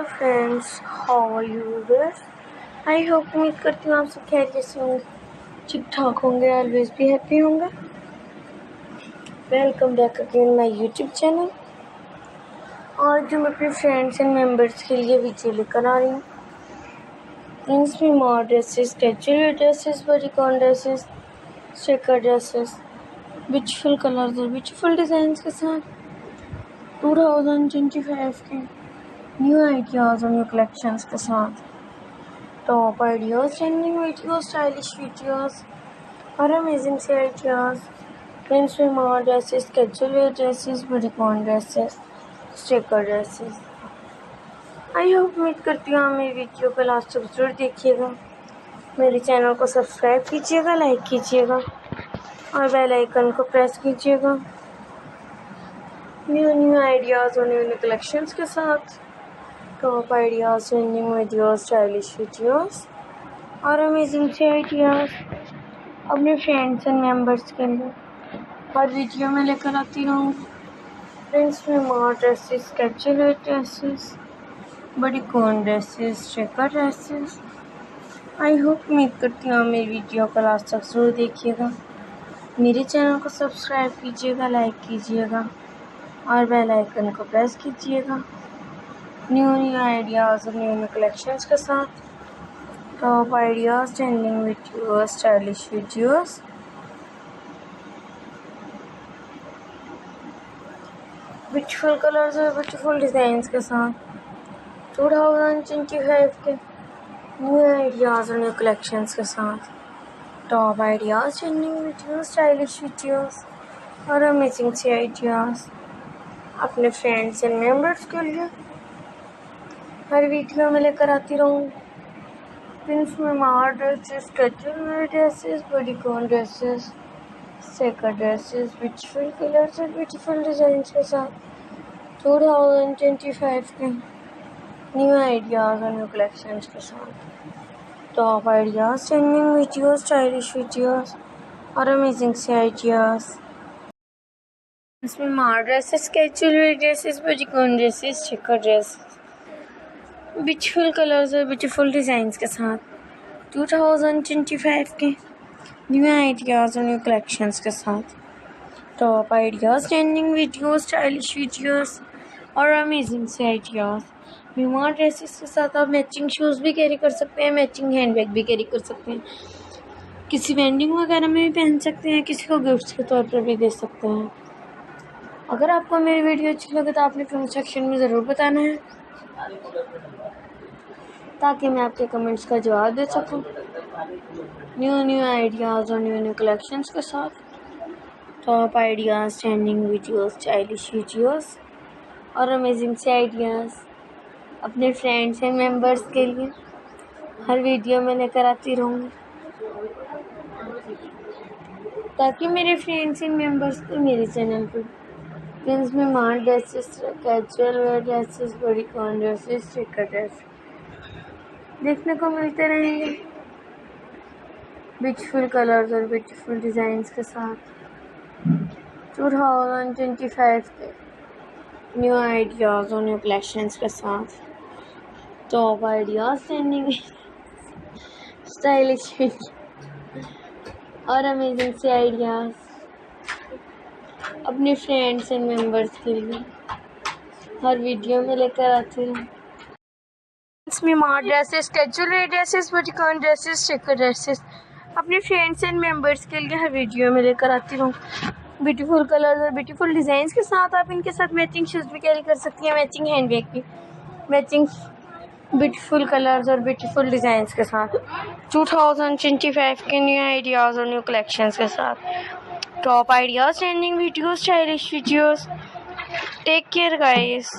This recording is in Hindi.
Friends, how are you guys? I hope उम्मीद करती हूँ आप सब खैरियत से होंगे, ठीक ठाक होंगे, ऑलवेज भी हैप्पी होंगे। Welcome back again my YouTube channel. और जो मैं अपने फ्रेंड्स एंड मेंबर्स के लिए वीडियो लेकर आ रही हूँ, प्रिंस में mod dresses, casual dresses, bodycon dresses, sticker dresses, beautiful colours और ब्यूटीफुल डिज़ाइंस के साथ 2025 के न्यू आइडियाज़ और न्यू कलेक्शंस के साथ top ideas, trending videos, stylish videos और अमेजिंग से आइडियाज़। प्रिंस में mod dresses, casual dresses, bodycon dresses, sticker dresses. आई होप उम्मीद करती हूँ आप मेरी वीडियो को लास्ट तक जरूर देखिएगा। मेरे चैनल को सब्सक्राइब कीजिएगा, लाइक कीजिएगा और बेल आइकन को प्रेस कीजिएगा न्यू आइडियाज़ और न्यू कलेक्शंस के साथ top ideas, trending videos, stylish videos और अमेजिंग से आइडियाज़ अपने फ्रेंड्स एंड मेंबर्स के लिए हर वीडियो में लेकर आती रहूँगी। प्रिंस में mod dresses, casual dresses, bodycon dresses, sticker dresses. आई होप उम्मीद करती हूँ मेरी वीडियो को लास्ट तक जरूर देखिएगा। मेरे चैनल को सब्सक्राइब कीजिएगा, लाइक कीजिएगा और बेल आइकन को प्रेस कीजिएगा न्यू आइडियाज़ और न्यू कलेक्शंस के साथ top ideas, trending videos, stylish videos beautiful colours और ब्यूटीफुल डिज़ाइंस के साथ 2025 के न्यू आइडियाज़ और न्यू कलेक्शंस के साथ top ideas, trending videos, stylish videos और अमेजिंग से आइडियाज़ अपने फ्रेंड्स एंड मेंबर्स के लिए हर वीडियो में लेकर आती रहूँगी। प्रिंस में mod dresses, casual dresses, bodycon dresses, sticker dresses, beautiful colours और ब्यूटीफुल डिज़ाइंस के साथ 2025 के न्यू आइडियाज़ और न्यू कलेक्शंस के साथ top ideas, trending videos, stylish videos और अमेजिंग से आइडियाज़। इसमें mod dresses, casual dresses, bodycon dresses, sticker dresses, beautiful colours और ब्यूटीफुल डिज़ाइंस के साथ 2025 के न्यू आइडियाज़ और न्यू कलेक्शंस के साथ top ideas, trending videos, stylish videos और अमेजिंग से आइडियाज़। न्यू ड्रेसेस के साथ आप मैचिंग शूज़ भी कैरी कर सकते हैं, मैचिंग हैंडबैग भी कैरी कर सकते हैं, किसी वेंडिंग वगैरह में भी पहन सकते हैं, किसी को गिफ्ट्स के तौर पर भी दे सकते हैं। अगर आपको मेरी वीडियो अच्छी लगे तो आपने कमेंट सेक्शन में ज़रूर बताना है ताकि मैं आपके कमेंट्स का जवाब दे सकूं। न्यू आइडियाज़ और न्यू कलेक्शंस के साथ top ideas, trending videos, stylish videos और अमेजिंग से आइडियाज़ अपने फ्रेंड्स एंड मेंबर्स के लिए हर वीडियो में लेकर आती रहूँगी ताकि मेरे फ्रेंड्स एंड मेंबर्स को मेरे चैनल पर प्रिंस में mod dresses, casual dresses, bodycon dresses, sticker dresses देखने को मिलते रहेंगे ब्यूटीफुल कलर्स और ब्यूटीफुल डिज़ाइंस के साथ 2025 के न्यू आइडियाज़ और न्यू कलेक्शंस के साथ टॉप आइडियाज़, ट्रेंडिंग स्टाइलिश और अमेजिंग से आइडियाज़ अपने फ्रेंड्स एंड मेंबर्स के लिए हर वीडियो में लेकर आती हूँ। इसमें mod dresses, casual dresses, bodycon dresses, sticker dresses अपने फ्रेंड्स एंड मेंबर्स के लिए हर वीडियो में लेकर आती हूँ ब्यूटीफुल कलर्स और ब्यूटीफुल डिज़ाइंस के साथ। आप इनके साथ मैचिंग शूज़ भी कैरी कर सकती हैं, मैचिंग हैंडबैग भी, मैचिंग ब्यूटीफुल कलर्स और ब्यूटीफुल डिज़ाइंस के साथ 2025 के न्यू आइडियाज़ और न्यू कलेक्शंस के साथ top ideas, trending videos, stylish videos. Take care guys.